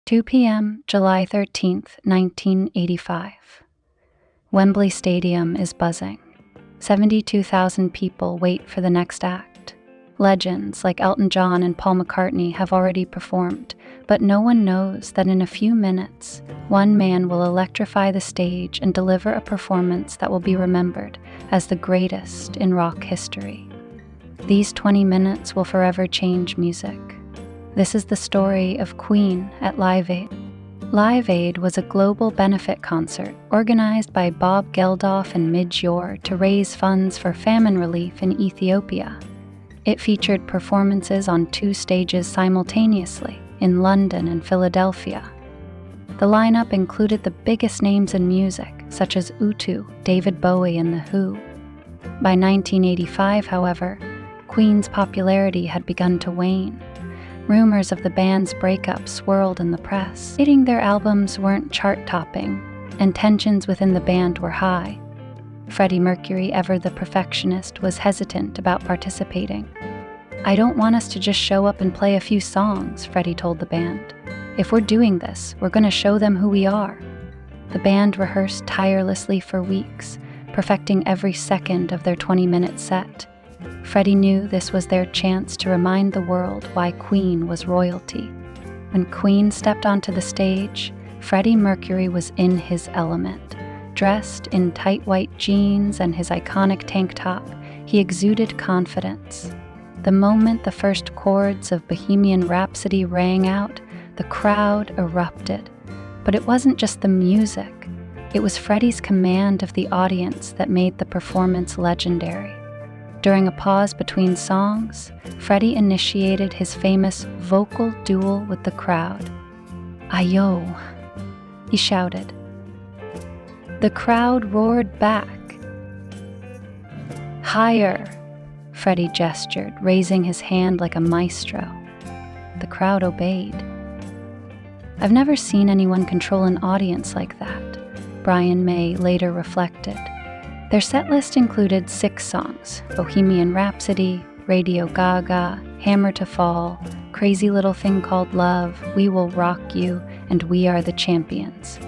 2 p.m., July 13th, 1985. Wembley Stadium is buzzing. 72,000 people wait for the next act. Legends like Elton John and Paul McCartney have already performed, but no one knows that in a few minutes, one man will electrify the stage and deliver a performance that will be remembered as the greatest in rock history. These 20 minutes will forever change music. This is the story of Queen at Live Aid. Live Aid was a global benefit concert organized by Bob Geldof and Midge Ure to raise funds for famine relief in Ethiopia. It featured performances on 2 stages simultaneously in London and Philadelphia. The lineup included the biggest names in music, such as U2, David Bowie, and The Who. By 1985, however, Queen's popularity had begun to wane. Rumors of the band's breakup swirled in the press, stating their albums weren't chart-topping, and tensions within the band were high. Freddie Mercury, ever the perfectionist, was hesitant about participating. "I don't want us to just show up and play a few songs," Freddie told the band. "If we're doing this, we're going to show them who we are." The band rehearsed tirelessly for weeks, perfecting every second of their 20-minute set. Freddie knew this was their chance to remind the world why Queen was royalty. When Queen stepped onto the stage, Freddie Mercury was in his element. Dressed in tight white jeans and his iconic tank top, he exuded confidence. The moment the first chords of Bohemian Rhapsody rang out, the crowd erupted. But it wasn't just the music. It was Freddie's command of the audience that made the performance legendary. During a pause between songs, Freddie initiated his famous vocal duel with the crowd. "Ayo," he shouted. The crowd roared back. "Higher," Freddie gestured, raising his hand like a maestro. The crowd obeyed. "I've never seen anyone control an audience like that," Brian May later reflected. Their setlist included 6 songs: Bohemian Rhapsody, Radio Gaga, Hammer to Fall, Crazy Little Thing Called Love, We Will Rock You, and We Are the Champions.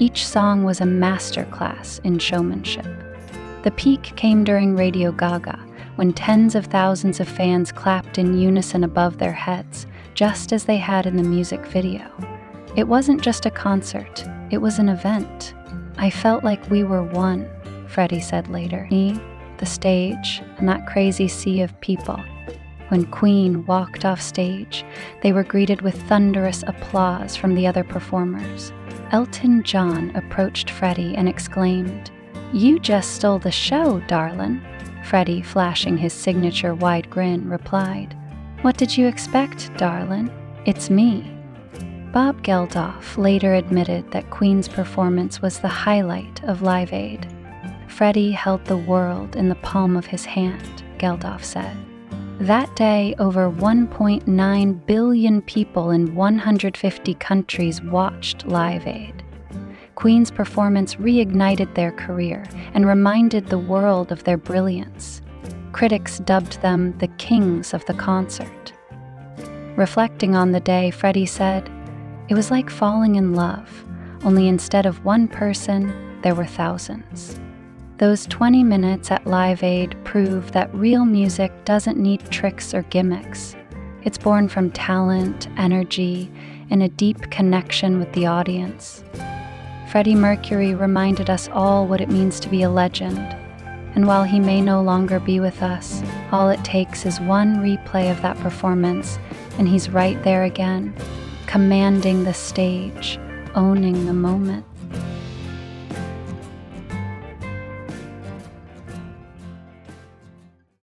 Each song was a masterclass in showmanship. The peak came during Radio Gaga, when tens of thousands of fans clapped in unison above their heads, just as they had in the music video. It wasn't just a concert, it was an event. "I felt like we were one," Freddie said later. "Me, the stage, and that crazy sea of people." When Queen walked off stage, they were greeted with thunderous applause from the other performers. Elton John approached Freddie and exclaimed, "You just stole the show, darlin'." Freddie, flashing his signature wide grin, replied, "What did you expect, darlin'? It's me." Bob Geldof later admitted that Queen's performance was the highlight of Live Aid. "Freddie held the world in the palm of his hand," Geldof said. That day, over 1.9 billion people in 150 countries watched Live Aid. Queen's performance reignited their career and reminded the world of their brilliance. Critics dubbed them the kings of the concert. Reflecting on the day, Freddie said, "It was like falling in love, only instead of one person, there were thousands." Those 20 minutes at Live Aid prove that real music doesn't need tricks or gimmicks. It's born from talent, energy, and a deep connection with the audience. Freddie Mercury reminded us all what it means to be a legend. And while he may no longer be with us, all it takes is one replay of that performance, and he's right there again, commanding the stage, owning the moment.